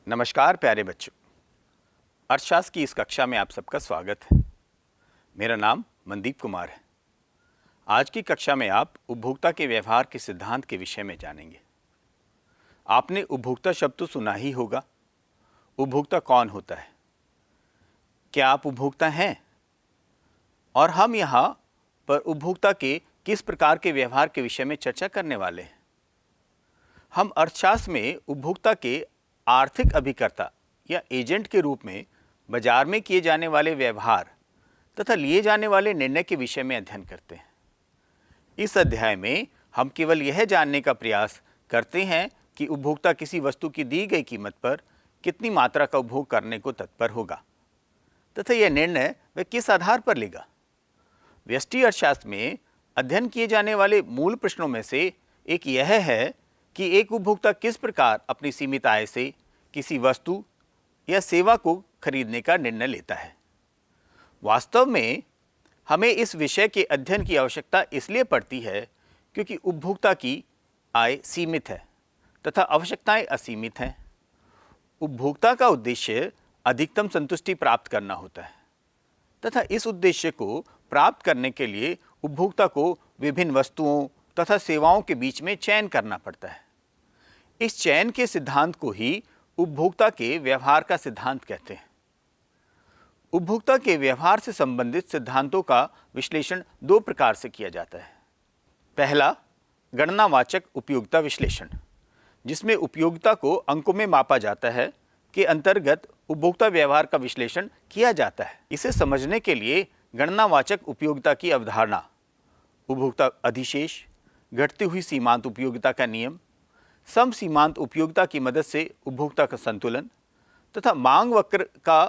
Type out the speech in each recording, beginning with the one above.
नमस्कार प्यारे बच्चों, अर्थशास्त्र की इस कक्षा में आप सबका स्वागत है। मेरा नाम मनदीप कुमार है। आज की कक्षा में आप उपभोक्ता के व्यवहार के सिद्धांत के विषय में जानेंगे। आपने उपभोक्ता शब्द तो सुना ही होगा। उपभोक्ता कौन होता है? क्या आप उपभोक्ता हैं? और हम यहाँ पर उपभोक्ता के किस प्रकार के व्यवहार के विषय में चर्चा करने वाले हैं। हम अर्थशास्त्र में उपभोक्ता के आर्थिक अभिकर्ता या एजेंट के रूप में बाजार में किए जाने वाले व्यवहार तथा लिए जाने वाले निर्णय के विषय में अध्ययन करते हैं। इस अध्याय में हम केवल यह जानने का प्रयास करते हैं कि उपभोक्ता किसी वस्तु की दी गई कीमत पर कितनी मात्रा का उपभोग करने को तत्पर होगा तथा यह निर्णय वह किस आधार पर लेगा। व्यष्टि अर्थशास्त्र में अध्ययन किए जाने वाले मूल प्रश्नों में से एक यह है कि एक उपभोक्ता किस प्रकार अपनी सीमित आय से किसी वस्तु या सेवा को खरीदने का निर्णय लेता है। वास्तव में हमें इस विषय के अध्ययन की आवश्यकता इसलिए पड़ती है क्योंकि उपभोक्ता की आय सीमित है तथा आवश्यकताएं असीमित हैं। उपभोक्ता का उद्देश्य अधिकतम संतुष्टि प्राप्त करना होता है तथा इस उद्देश्य को प्राप्त करने के लिए उपभोक्ता को विभिन्न वस्तुओं तथा सेवाओं के बीच में चयन करना पड़ता है। इस चयन के सिद्धांत को ही उपभोक्ता के व्यवहार का सिद्धांत कहते हैं। उपभोक्ता के व्यवहार से संबंधित सिद्धांतों का विश्लेषण दो प्रकार से किया जाता है। पहला, गणनावाचक उपयोगिता विश्लेषण, जिसमें उपयोगिता को अंकों में मापा जाता है, के अंतर्गत उपभोक्ता व्यवहार का विश्लेषण किया जाता है। इसे समझने के लिए गणनावाचक उपयोगिता की अवधारणा, उपभोक्ता अधिशेष, घटती हुई सीमांत उपयोगिता का नियम, सम सीमांत उपयोगिता की मदद से उपभोक्ता का संतुलन तथा मांग वक्र का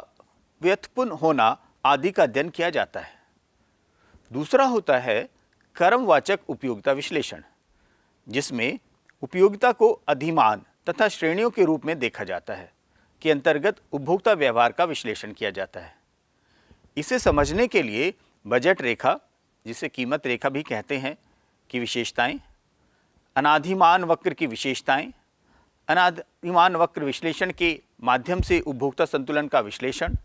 व्युत्पन्न होना आदि का अध्ययन किया जाता है। दूसरा होता है क्रमवाचक उपयोगिता विश्लेषण, जिसमें उपयोगिता को अधिमान तथा श्रेणियों के रूप में देखा जाता है, के अंतर्गत उपभोक्ता व्यवहार का विश्लेषण किया जाता है। इसे समझने के लिए बजट रेखा, जिसे कीमत रेखा भी कहते हैं, की विशेषताएं, अनाधिमान वक्र की विशेषताएं, अनाधिमान वक्र विश्लेषण के माध्यम से उपभोक्ता संतुलन का विश्लेषण,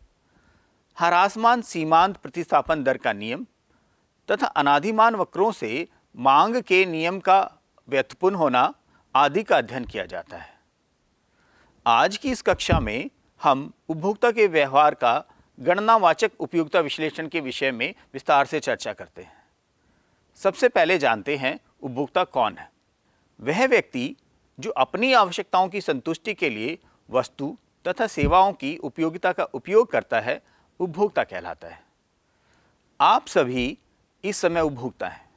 ह्रासमान सीमांत प्रतिस्थापन दर का नियम तथा अनाधिमान वक्रों से मांग के नियम का व्युत्पन्न होना आदि का अध्ययन किया जाता है। आज की इस कक्षा में हम उपभोक्ता के व्यवहार का गणनावाचक उपयोगिता विश्लेषण के विषय में विस्तार से चर्चा करते हैं। सबसे पहले जानते हैं उपभोक्ता कौन है। वह व्यक्ति जो अपनी आवश्यकताओं की संतुष्टि के लिए वस्तु तथा सेवाओं की उपयोगिता का उपयोग करता है, उपभोक्ता कहलाता है। आप सभी इस समय उपभोक्ता हैं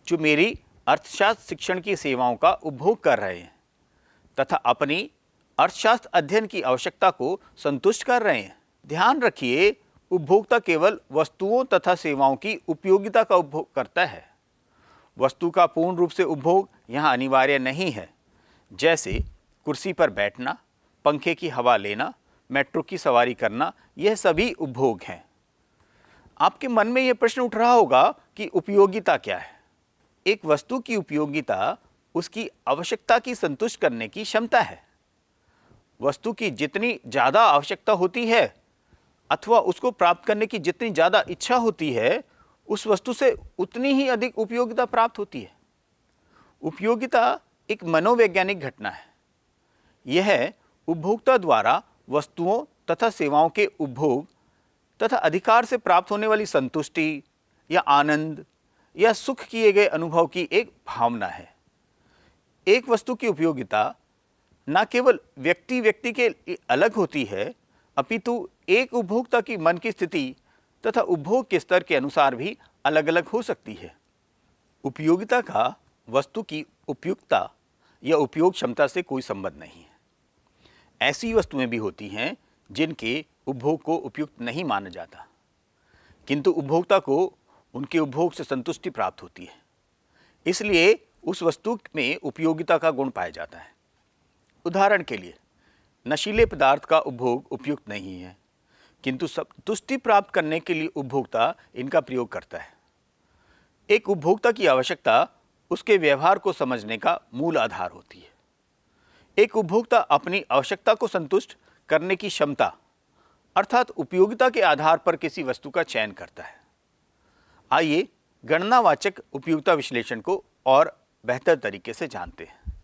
जो मेरी अर्थशास्त्र शिक्षण की सेवाओं का उपभोग कर रहे हैं तथा अपनी अर्थशास्त्र अध्ययन की आवश्यकता को संतुष्ट कर रहे हैं। ध्यान रखिए, उपभोक्ता केवल वस्तुओं तथा सेवाओं की उपयोगिता का उपभोग करता है। वस्तु का पूर्ण रूप से उपभोग यहाँ अनिवार्य नहीं है, जैसे कुर्सी पर बैठना, पंखे की हवा लेना, मेट्रो की सवारी करना, यह सभी उपभोग हैं। आपके मन में यह प्रश्न उठ रहा होगा कि उपयोगिता क्या है। एक वस्तु की उपयोगिता उसकी आवश्यकता की संतुष्ट करने की क्षमता है। वस्तु की जितनी ज़्यादा आवश्यकता होती है अथवा उसको प्राप्त करने की जितनी ज़्यादा इच्छा होती है, उस वस्तु से उतनी ही अधिक उपयोगिता प्राप्त होती है। उपयोगिता एक मनोवैज्ञानिक घटना है। यह उपभोक्ता द्वारा वस्तुओं तथा सेवाओं के उपभोग तथा अधिकार से प्राप्त होने वाली संतुष्टि या आनंद या सुख किए गए अनुभव की एक भावना है। एक वस्तु की उपयोगिता न केवल व्यक्ति व्यक्ति के अलग होती है, अपितु एक उपभोक्ता की मन की स्थिति तथा उपभोग के स्तर के अनुसार भी अलग अलग हो सकती है। उपयोगिता का वस्तु की उपयुक्तता या उपयोग क्षमता से कोई संबंध नहीं है। ऐसी वस्तुएं भी होती हैं जिनके उपभोग को उपयुक्त नहीं माना जाता, किंतु उपभोक्ता को उनके उपभोग से संतुष्टि प्राप्त होती है, इसलिए उस वस्तु में उपयोगिता का गुण पाया जाता है। उदाहरण के लिए, नशीले पदार्थ का उपभोग उपयुक्त नहीं है, किंतु संतुष्टि प्राप्त करने के लिए उपभोक्ता इनका प्रयोग करता है। एक उपभोक्ता की आवश्यकता उसके व्यवहार को समझने का मूल आधार होती है। एक उपभोक्ता अपनी आवश्यकता को संतुष्ट करने की क्षमता अर्थात उपयोगिता के आधार पर किसी वस्तु का चयन करता है। आइए गणनावाचक उपयोगिता विश्लेषण को और बेहतर तरीके से जानते हैं।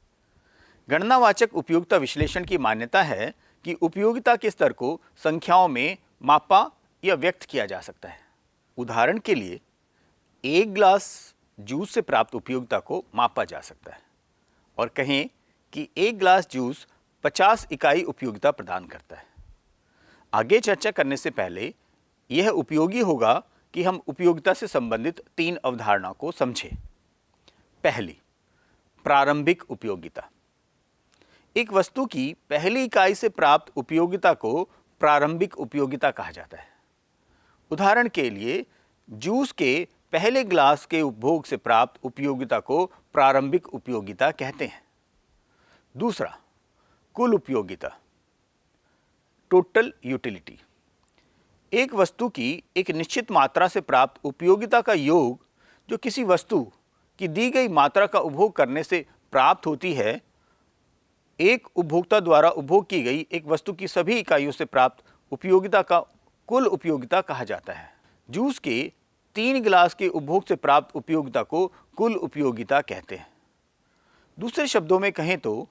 गणनावाचक उपयोगिता विश्लेषण की मान्यता है कि उपयोगिता के स्तर को संख्याओं में मापा या व्यक्त किया जा सकता है। उदाहरण के लिए एक गिलास जूस से प्राप्त उपयोगिता को मापा जा सकता है और कहें कि एक गिलास जूस 50 इकाई उपयोगिता प्रदान करता है। आगे चर्चा करने से पहले यह उपयोगी होगा कि हम उपयोगिता से संबंधित 3 अवधारणा को समझें। पहली, प्रारंभिक उपयोगिता। एक वस्तु की पहली इकाई से प्राप्त उपयोगिता को प्रारंभिक उपयोगिता कहा जाता है। उदाहरण के लिए जूस के पहले गिलास के उपभोग से प्राप्त उपयोगिता को प्रारंभिक उपयोगिता कहते हैं। दूसरा, कुल उपयोगिता, टोटल यूटिलिटी। एक वस्तु की एक निश्चित मात्रा से प्राप्त उपयोगिता का योग जो किसी वस्तु की दी गई मात्रा का उपभोग करने से प्राप्त होती है, एक उपभोक्ता द्वारा उपभोग की गई एक वस्तु की सभी इकाइयों से प्राप्त उपयोगिता का कुल उपयोगिता कहा जाता है। जूस के 3 गिलास के उपभोग से प्राप्त उपयोगिता को कुल उपयोगिता कहते हैं। दूसरे शब्दों में कहें तो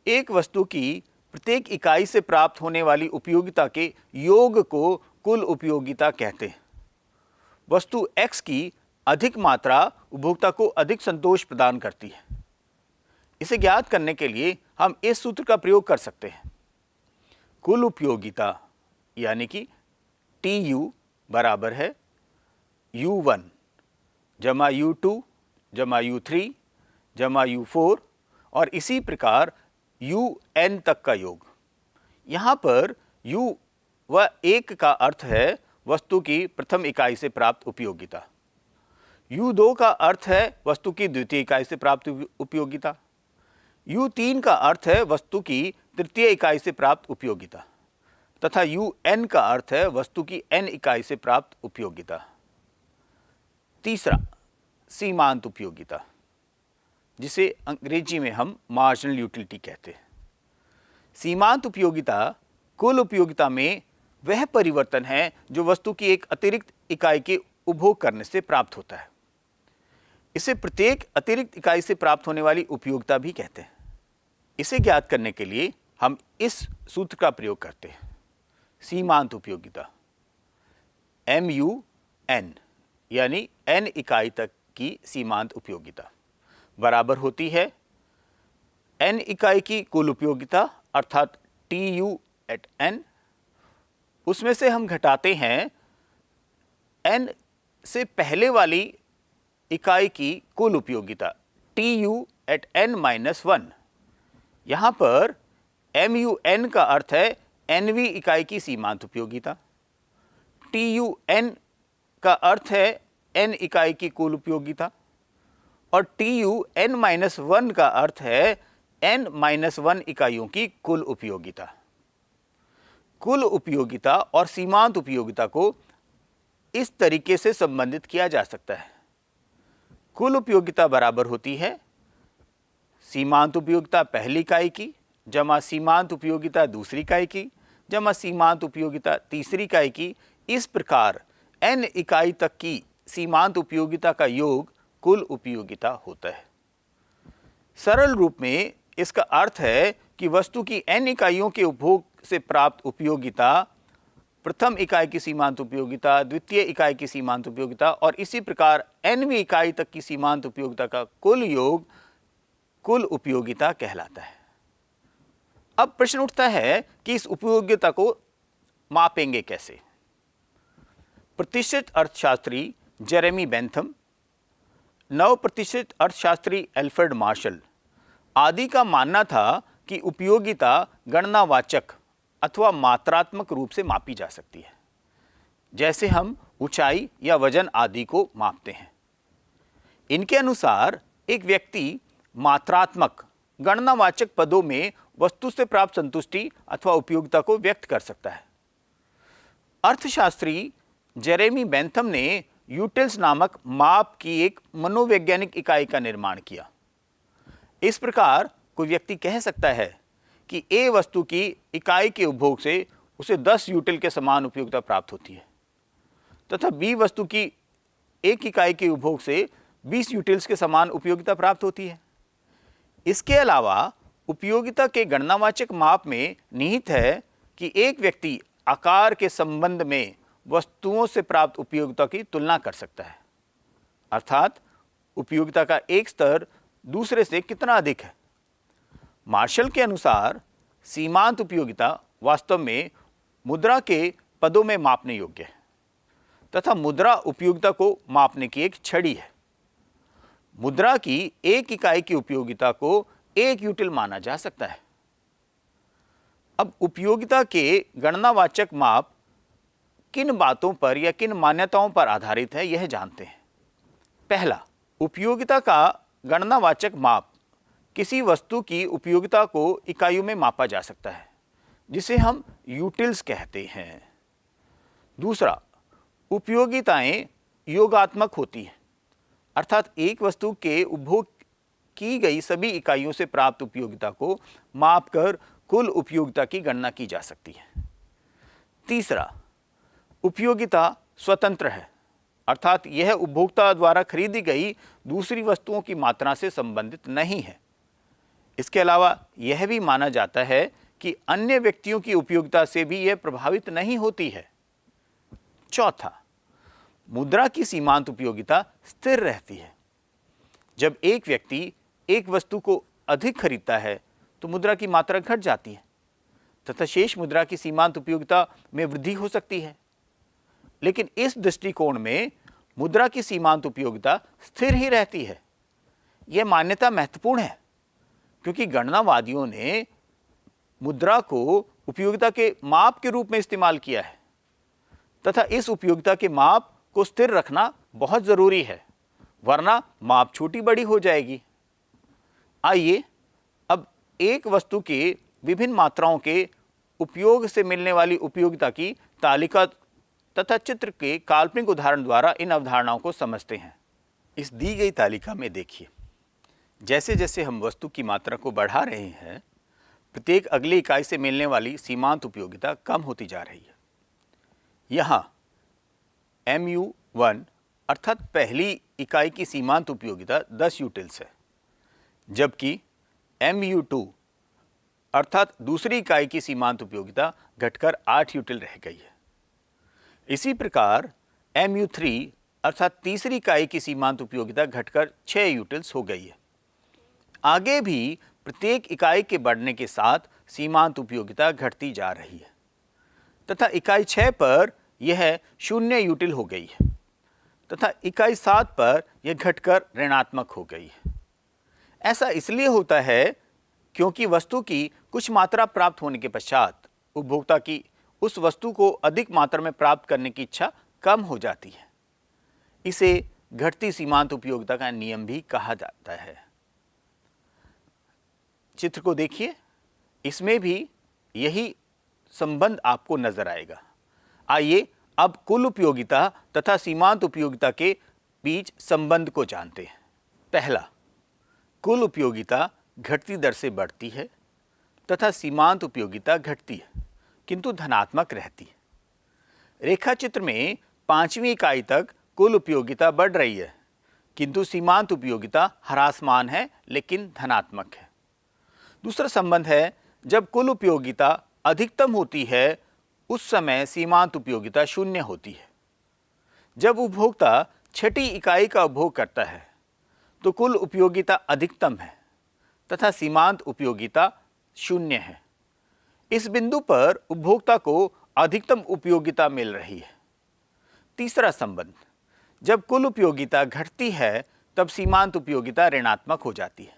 एक वस्तु की प्रत्येक इकाई से प्राप्त होने वाली उपयोगिता के योग को कुल उपयोगिता कहते हैं। वस्तु X की अधिक मात्रा उपभोक्ता को अधिक संतोष प्रदान करती है। इसे ज्ञात करने के लिए हम इस सूत्र का प्रयोग कर सकते हैं। कुल उपयोगिता यानी कि TU बराबर है U1 जमा U2 जमा U3 जमा U4 और इसी प्रकार UN तक का योग। यहाँ पर U व 1 का अर्थ है वस्तु की प्रथम इकाई से प्राप्त उपयोगिता। U2 का अर्थ है वस्तु की द्वितीय इकाई से प्राप्त उपयोगिता। U3 का अर्थ है वस्तु की तृतीय इकाई से प्राप्त उपयोगिता तथा UN का अर्थ है वस्तु की N इकाई से प्राप्त उपयोगिता। तीसरा, सीमांत उपयोगिता, जिसे अंग्रेजी में हम मार्जिनल यूटिलिटी कहते हैं। सीमांत उपयोगिता कुल उपयोगिता में वह परिवर्तन है जो वस्तु की एक अतिरिक्त इकाई के उपभोग करने से प्राप्त होता है। इसे प्रत्येक अतिरिक्त इकाई से प्राप्त होने वाली उपयोगिता भी कहते हैं। इसे ज्ञात करने के लिए हम इस सूत्र का प्रयोग करते हैं। सीमांत उपयोगिता MUN यानी N इकाई तक की सीमांत उपयोगिता बराबर होती है N इकाई की कुल उपयोगिता अर्थात TU at N, उसमें से हम घटाते हैं N से पहले वाली इकाई की कुल उपयोगिता TU at N-1। यहाँ पर MUN का अर्थ है NV इकाई की सीमांत उपयोगिता, TUN का अर्थ है N इकाई की कुल उपयोगिता और TUN-1 का अर्थ है N-1 इकाइयों की कुल उपयोगिता। कुल उपयोगिता और सीमांत उपयोगिता को इस तरीके से संबंधित किया जा सकता है। कुल उपयोगिता बराबर होती है सीमांत उपयोगिता पहली इकाई की जमा सीमांत उपयोगिता दूसरी इकाई की जमा सीमांत उपयोगिता तीसरी इकाई की। इस प्रकार N इकाई तक की सीमांत उपयोगिता का योग कुल उपयोगिता होता है। सरल रूप में इसका अर्थ है कि वस्तु की N इकाइयों के उपभोग से प्राप्त उपयोगिता प्रथम इकाई की सीमांत उपयोगिता, द्वितीय इकाई की सीमांत उपयोगिता और इसी प्रकार Nवीं इकाई तक की सीमांत उपयोगिता का कुल योग कुल उपयोगिता कहलाता है। अब प्रश्न उठता है कि इस उपयोगिता को मापेंगे कैसे। प्रतिष्ठित अर्थशास्त्री जेरेमी बेंथम, नवप्रतिष्ठित अर्थशास्त्री एल्फ्रेड मार्शल आदि का मानना था कि उपयोगिता गणनावाचक अथवा मात्रात्मक रूप से मापी जा सकती है, जैसे हम ऊंचाई या वजन आदि को मापते हैं। इनके अनुसार एक व्यक्ति मात्रात्मक गणनावाचक पदों में वस्तु से प्राप्त संतुष्टि अथवा उपयोगिता को व्यक्त कर सकता है। अर्थशास्त्री जेरेमी बेंथम ने यूटिल्स नामक माप की एक मनोवैज्ञानिक इकाई का निर्माण किया। इस प्रकार कोई व्यक्ति कह सकता है कि ए वस्तु की इकाई के उपभोग से उसे 10 यूटिल के समान उपयोगिता प्राप्त होती है तथा बी वस्तु की एक इकाई के उपभोग से 20 यूटिल्स के समान उपयोगिता प्राप्त होती है। इसके अलावा उपयोगिता के गणनावाचक माप में निहित है कि एक व्यक्ति आकार के संबंध में वस्तुओं से प्राप्त उपयोगिता की तुलना कर सकता है, अर्थात उपयोगिता का एक स्तर दूसरे से कितना अधिक है। मार्शल के अनुसार सीमांत उपयोगिता वास्तव में मुद्रा के पदों में मापने योग्य है तथा मुद्रा उपयोगिता को मापने की एक छड़ी है। मुद्रा की एक इकाई की उपयोगिता को 1 यूटिल माना जा सकता है। अब उपयोगिता के गणनावाचक माप किन बातों पर या किन मान्यताओं पर आधारित है, यह जानते हैं। पहला, उपयोगिता का गणनावाचक माप किसी वस्तु की उपयोगिता को इकाइयों में मापा जा सकता है, जिसे हम यूटिल्स कहते हैं। दूसरा, उपयोगिताएं योगात्मक होती हैं, अर्थात एक वस्तु के उपभोग की गई सभी इकाइयों से प्राप्त उपयोगिता को मापकर कुल उपयोगिता की गणना की जा सकती है। तीसरा, उपयोगिता स्वतंत्र है, अर्थात यह उपभोक्ता द्वारा खरीदी गई दूसरी वस्तुओं की मात्रा से संबंधित नहीं है। इसके अलावा यह भी माना जाता है कि अन्य व्यक्तियों की उपयोगिता से भी यह प्रभावित नहीं होती है। चौथा, मुद्रा की सीमांत उपयोगिता स्थिर रहती है। जब एक व्यक्ति एक वस्तु को अधिक खरीदता है तो मुद्रा की मात्रा घट जाती है तथा शेष मुद्रा की सीमांत उपयोगिता में वृद्धि हो सकती है। लेकिन इस दृष्टिकोण में मुद्रा की सीमांत उपयोगिता स्थिर ही रहती है। यह मान्यता महत्वपूर्ण है क्योंकि गणनावादियों ने मुद्रा को उपयोगिता के माप के रूप में इस्तेमाल किया है तथा इस उपयोगिता के माप को स्थिर रखना बहुत जरूरी है, वरना माप छोटी बड़ी हो जाएगी। आइए अब एक वस्तु के विभिन्न मात्राओं के उपयोग से मिलने वाली उपयोगिता की तालिका तथा चित्र के काल्पनिक उदाहरण द्वारा इन अवधारणाओं को समझते हैं। इस दी गई तालिका में देखिए, जैसे जैसे हम वस्तु की मात्रा को बढ़ा रहे हैं, प्रत्येक अगली इकाई से मिलने वाली सीमांत उपयोगिता कम होती जा रही है। यहाँ MU1 अर्थात पहली इकाई की सीमांत उपयोगिता 10 यूटिल्स है, जबकि MU2 अर्थात दूसरी इकाई की सीमांत उपयोगिता घटकर 8 यूटिल रह गई है। इसी प्रकार MU3 अर्थात तीसरी इकाई की सीमांत उपयोगिता घटकर 6 यूटिल्स हो गई है। आगे भी प्रत्येक इकाई के बढ़ने के साथ सीमांत उपयोगिता घटती जा रही है तथा इकाई 6 पर यह 0 यूटिल हो गई है तथा इकाई 7 पर यह घटकर ऋणात्मक हो गई है। ऐसा इसलिए होता है क्योंकि वस्तु की कुछ मात्रा प्राप्त होने के पश्चात उपभोक्ता की उस वस्तु को अधिक मात्रा में प्राप्त करने की इच्छा कम हो जाती है। इसे घटती सीमांत उपयोगिता का नियम भी कहा जाता है। चित्र को देखिए, इसमें भी यही संबंध आपको नजर आएगा। आइए अब कुल उपयोगिता तथा सीमांत उपयोगिता के बीच संबंध को जानते हैं। पहला, कुल उपयोगिता घटती दर से बढ़ती है तथा सीमांत उपयोगिता घटती है किंतु धनात्मक रहती है। रेखा चित्र में 5वीं इकाई तक कुल उपयोगिता बढ़ रही है किंतु सीमांत उपयोगिता ह्रासमान है लेकिन धनात्मक है। दूसरा संबंध है, जब कुल उपयोगिता अधिकतम होती है उस समय सीमांत उपयोगिता 0 होती है। जब उपभोक्ता छठी इकाई का उपभोग करता है तो कुल उपयोगिता अधिकतम है तथा सीमांत उपयोगिता 0 है। इस बिंदु पर उपभोक्ता को अधिकतम उपयोगिता मिल रही है। तीसरा संबंध, जब कुल उपयोगिता घटती है तब सीमांत उपयोगिता ऋणात्मक हो जाती है।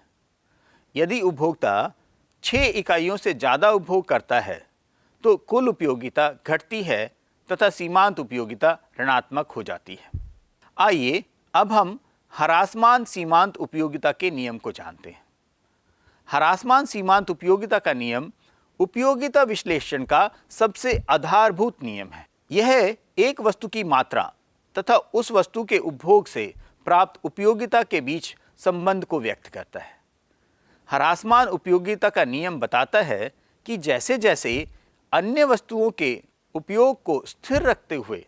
यदि उपभोक्ता 6 इकाइयों से ज़्यादा उपभोग करता है तो कुल उपयोगिता घटती है तथा सीमांत उपयोगिता ऋणात्मक हो जाती है। आइए अब हम ह्रासमान सीमांत उपयोगिता के नियम को जानते हैं। ह्रासमान सीमांत उपयोगिता का नियम उपयोगिता विश्लेषण का सबसे आधारभूत नियम है। यह एक वस्तु की मात्रा तथा उस वस्तु के उपभोग से प्राप्त उपयोगिता के बीच संबंध को व्यक्त करता है। ह्रासमान उपयोगिता का नियम बताता है कि जैसे जैसे अन्य वस्तुओं के उपयोग को स्थिर रखते हुए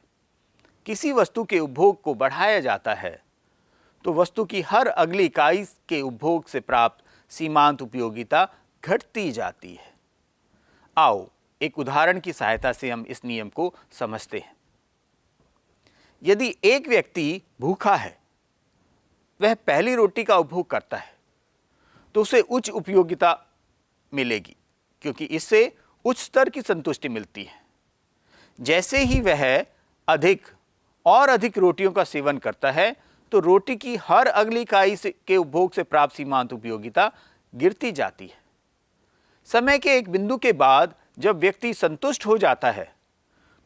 किसी वस्तु के उपभोग को बढ़ाया जाता है तो वस्तु की हर अगली इकाई के उपभोग से प्राप्त सीमांत उपयोगिता घटती जाती है। आओ एक उदाहरण की सहायता से हम इस नियम को समझते हैं। यदि एक व्यक्ति भूखा है, वह पहली रोटी का उपभोग करता है तो उसे उच्च उपयोगिता मिलेगी क्योंकि इससे उच्च स्तर की संतुष्टि मिलती है। जैसे ही वह अधिक और अधिक रोटियों का सेवन करता है तो रोटी की हर अगली इकाई के उपभोग से प्राप्त सीमांत उपयोगिता गिरती जाती है। समय के एक बिंदु के बाद जब व्यक्ति संतुष्ट हो जाता है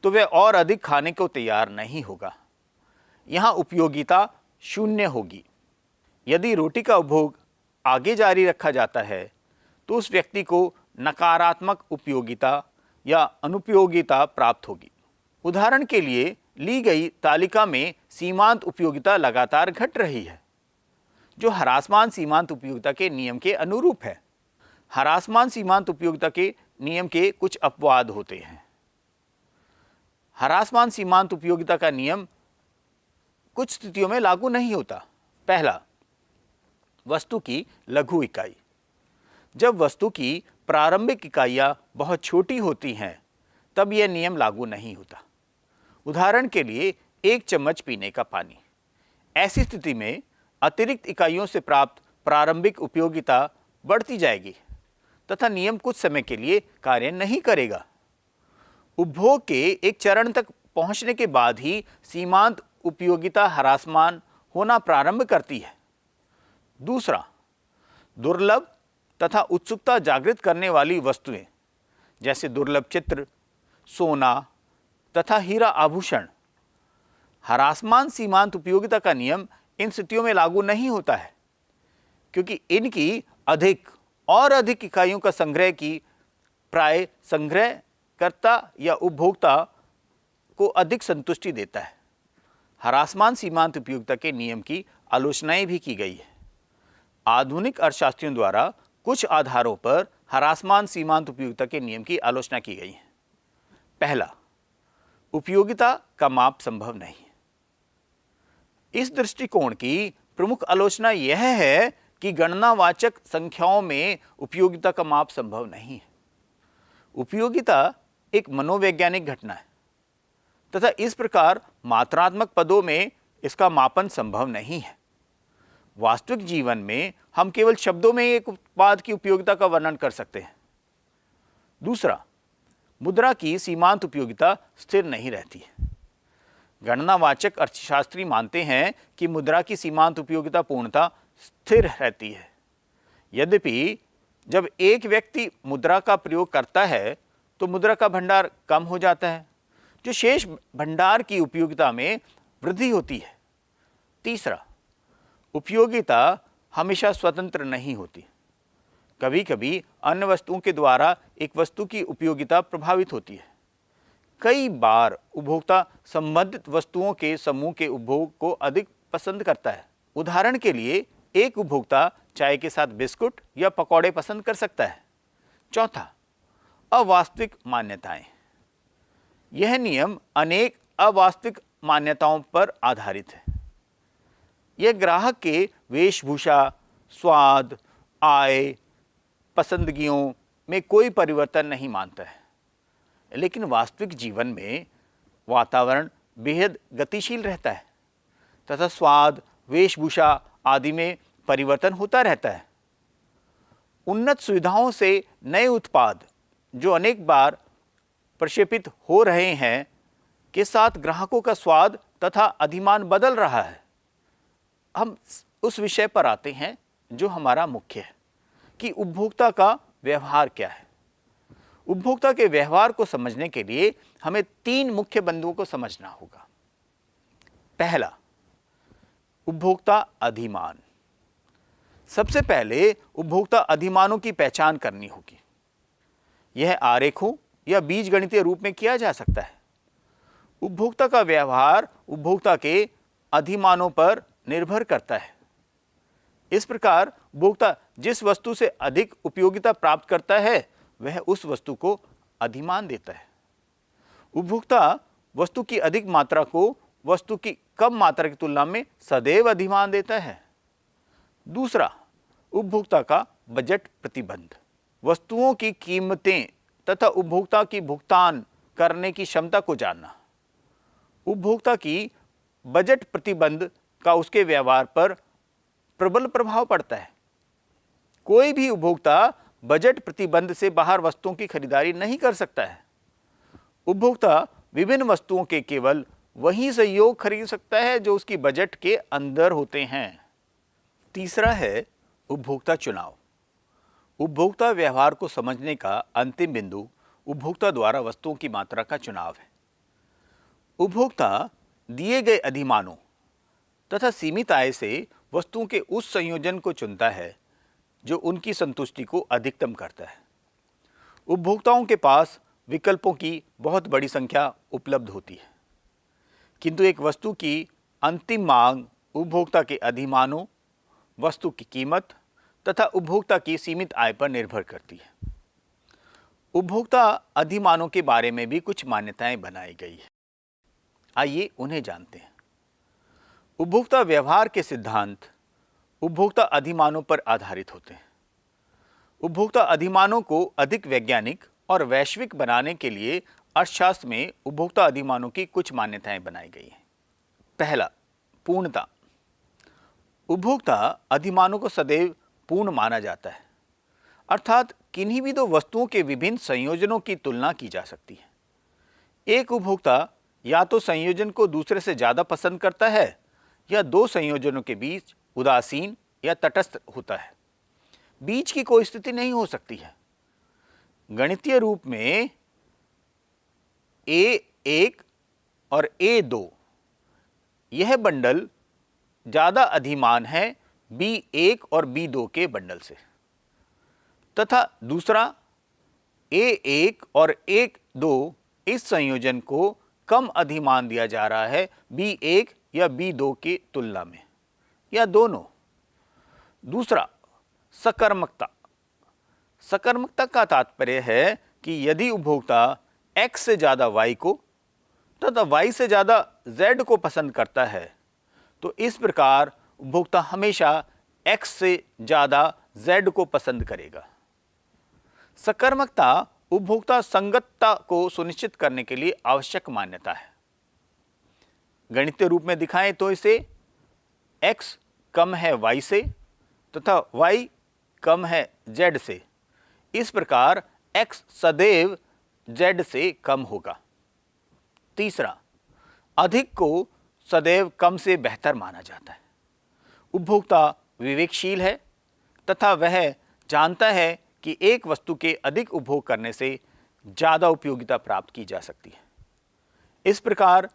तो वह और अधिक खाने को तैयार नहीं होगा। यहां उपयोगिता शून्य होगी। यदि रोटी का उपभोग आगे जारी रखा जाता है तो उस व्यक्ति को नकारात्मक उपयोगिता या अनुपयोगिता प्राप्त होगी। उदाहरण के लिए ली गई तालिका में सीमांत उपयोगिता लगातार घट रही है, जो ह्रासमान सीमांत उपयोगिता के नियम के अनुरूप है। ह्रासमान सीमांत उपयोगिता के नियम के कुछ अपवाद होते हैं। ह्रासमान सीमांत उपयोगिता का नियम कुछ स्थितियों में लागू नहीं होता। पहला, वस्तु की लघु इकाई। जब वस्तु की प्रारंभिक इकाइयां बहुत छोटी होती हैं तब यह नियम लागू नहीं होता। उदाहरण के लिए 1 चम्मच पीने का पानी। ऐसी स्थिति में अतिरिक्त इकाइयों से प्राप्त प्रारंभिक उपयोगिता बढ़ती जाएगी तथा नियम कुछ समय के लिए कार्य नहीं करेगा। उपभोग के एक चरण तक पहुंचने के बाद ही सीमांत उपयोगिता ह्रासमान होना प्रारंभ करती है। दूसरा, दुर्लभ तथा उत्सुकता जागृत करने वाली वस्तुएं जैसे दुर्लभ चित्र, सोना तथा हीरा आभूषण। ह्रासमान सीमांत उपयोगिता का नियम इन स्थितियों में लागू नहीं होता है क्योंकि इनकी अधिक और अधिक इकाइयों का संग्रह की प्राय संग्रहकर्ता या उपभोक्ता को अधिक संतुष्टि देता है। ह्रासमान सीमांत उपयोगिता के नियम की आलोचनाएं भी की गई है। आधुनिक अर्थशास्त्रियों द्वारा कुछ आधारों पर ह्रासमान सीमांत उपयोगिता के नियम की आलोचना की गई है। पहला, उपयोगिता का माप संभव नहीं है। इस दृष्टिकोण की प्रमुख आलोचना यह है कि गणनावाचक संख्याओं में उपयोगिता का माप संभव नहीं है। उपयोगिता एक मनोवैज्ञानिक घटना है तथा इस प्रकार मात्रात्मक पदों में इसका मापन संभव नहीं है। वास्तविक जीवन में हम केवल शब्दों में एक उत्पाद की उपयोगिता का वर्णन कर सकते हैं। दूसरा, मुद्रा की सीमांत उपयोगिता स्थिर नहीं रहती है। गणनावाचक अर्थशास्त्री मानते हैं कि मुद्रा की सीमांत उपयोगिता पूर्णतः स्थिर रहती है। यद्यपि जब एक व्यक्ति मुद्रा का प्रयोग करता है तो मुद्रा का भंडार कम हो जाता है, जो शेष भंडार की उपयोगिता में वृद्धि होती है। तीसरा, उपयोगिता हमेशा स्वतंत्र नहीं होती। कभी कभी अन्य वस्तुओं के द्वारा एक वस्तु की उपयोगिता प्रभावित होती है। कई बार उपभोक्ता संबंधित वस्तुओं के समूह के उपभोग को अधिक पसंद करता है। उदाहरण के लिए एक उपभोक्ता चाय के साथ बिस्कुट या पकौड़े पसंद कर सकता है। चौथा, अवास्तविक मान्यताएं। यह नियम अनेक अवास्तविक मान्यताओं पर आधारित है। यह ग्राहक के वेशभूषा, स्वाद, आय, पसंदगियों में कोई परिवर्तन नहीं मानता है, लेकिन वास्तविक जीवन में वातावरण बेहद गतिशील रहता है तथा स्वाद, वेशभूषा आदि में परिवर्तन होता रहता है। उन्नत सुविधाओं से नए उत्पाद जो अनेक बार प्रक्षेपित हो रहे हैं के साथ ग्राहकों का स्वाद तथा अधिमान बदल रहा है। हम उस विषय पर आते हैं जो हमारा मुख्य है कि उपभोक्ता का व्यवहार क्या है। उपभोक्ता के व्यवहार को समझने के लिए हमें 3 मुख्य बिंदुओं को समझना होगा। पहला, उपभोक्ता अधिमान। सबसे पहले उपभोक्ता अधिमानों की पहचान करनी होगी। यह आरेखों या बीजगणितीय रूप में किया जा सकता है। उपभोक्ता का व्यवहार उपभोक्ता के अधिमानों पर निर्भर करता है। इस प्रकार उपभोक्ता जिस वस्तु से अधिक उपयोगिता प्राप्त करता है वह उस वस्तु को अधिमान देता है। उपभोक्ता वस्तु की अधिक मात्रा को वस्तु की कम मात्रा की तुलना में सदैव अधिमान देता है। दूसरा, उपभोक्ता का बजट प्रतिबंध। वस्तुओं की कीमतें तथा उपभोक्ता की भुगतान करने की क्षमता को जानना। उपभोक्ता की बजट प्रतिबंध का उसके व्यवहार पर प्रबल प्रभाव पड़ता है। कोई भी उपभोक्ता बजट प्रतिबंध से बाहर वस्तुओं की खरीदारी नहीं कर सकता है। उपभोक्ता विभिन्न वस्तुओं के केवल वही सहयोग खरीद सकता है जो उसकी बजट के अंदर होते हैं। तीसरा है उपभोक्ता चुनाव। उपभोक्ता व्यवहार को समझने का अंतिम बिंदु उपभोक्ता द्वारा वस्तुओं की मात्रा का चुनाव है। उपभोक्ता दिए गए अधिमानों तथा सीमित आय से वस्तुओं के उस संयोजन को चुनता है जो उनकी संतुष्टि को अधिकतम करता है। उपभोक्ताओं के पास विकल्पों की बहुत बड़ी संख्या उपलब्ध होती है, किंतु एक वस्तु की अंतिम मांग उपभोक्ता के अधिमानों, वस्तु की कीमत तथा उपभोक्ता की सीमित आय पर निर्भर करती है। उपभोक्ता अधिमानों के बारे में भी कुछ मान्यताएं बनाई गई है। आइए उन्हें जानते हैं। उपभोक्ता व्यवहार के सिद्धांत उपभोक्ता अधिमानों पर आधारित होते हैं। उपभोक्ता अधिमानों को अधिक वैज्ञानिक और वैश्विक बनाने के लिए अर्थशास्त्र में उपभोक्ता अधिमानों की कुछ मान्यताएं बनाई गई हैं। पहला, पूर्णता। उपभोक्ता अधिमानों को सदैव पूर्ण माना जाता है, अर्थात किन्हीं भी दो वस्तुओं के विभिन्न संयोजनों की तुलना की जा सकती है। एक उपभोक्ता या तो संयोजन को दूसरे से ज़्यादा पसंद करता है या दो संयोजनों के बीच उदासीन या तटस्थ होता है। बीच की कोई स्थिति नहीं हो सकती है। गणितीय रूप में A1 और A2 यह बंडल ज़्यादा अधिमान है B1 और B2 के बंडल से, तथा दूसरा A1 और A2 इस संयोजन को कम अधिमान दिया जा रहा है B1 या B2 की तुलना में, या दोनों। दूसरा, सकर्मकता। सकर्मकता का तात्पर्य है कि यदि उपभोक्ता X से ज़्यादा Y को तथा Y से ज़्यादा Z को पसंद करता है, तो इस प्रकार उपभोक्ता हमेशा X से ज़्यादा Z को पसंद करेगा। सकर्मकता उपभोक्ता संगतता को सुनिश्चित करने के लिए आवश्यक मान्यता है। गणितीय रूप में दिखाएं तो इसे X कम है Y से तथा Y कम है Z से। इस प्रकार X सदैव Z से कम होगा। तीसरा, अधिक को सदैव कम से बेहतर माना जाता है। उपभोक्ता विवेकशील है तथा वह जानता है कि एक वस्तु के अधिक उपभोग करने से ज़्यादा उपयोगिता प्राप्त की जा सकती है। इस प्रकार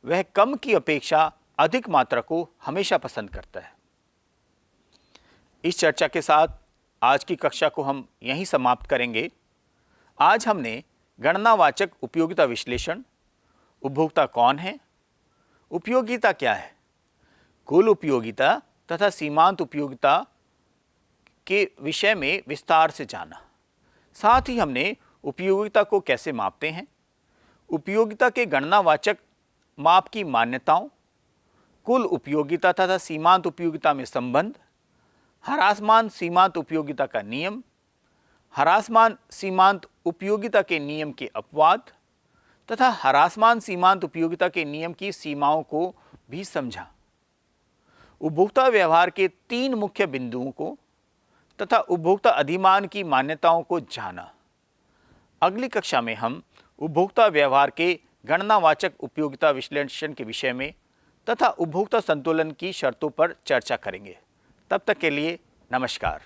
वह कम की अपेक्षा अधिक मात्रा को हमेशा पसंद करता है। इस चर्चा के साथ आज की कक्षा को हम यहीं समाप्त करेंगे। आज हमने गणनावाचक उपयोगिता विश्लेषण, उपभोक्ता कौन है, उपयोगिता क्या है, कुल उपयोगिता तथा सीमांत उपयोगिता के विषय में विस्तार से जाना। साथ ही हमने उपयोगिता को कैसे मापते हैं, उपयोगिता के गणनावाचक माप की मान्यताओं, कुल उपयोगिता तथा सीमांत उपयोगिता में संबंध, ह्रासमान सीमांत उपयोगिता का नियम, ह्रासमान सीमांत उपयोगिता के नियम के अपवाद तथा ह्रासमान सीमांत उपयोगिता के नियम की सीमाओं को भी समझा। उपभोक्ता व्यवहार के 3 मुख्य बिंदुओं को तथा उपभोक्ता अधिमान की मान्यताओं को जाना। अगली कक्षा में हम उपभोक्ता व्यवहार के गणनावाचक उपयोगिता विश्लेषण के विषय में तथा उपभोक्ता संतुलन की शर्तों पर चर्चा करेंगे। तब तक के लिए नमस्कार।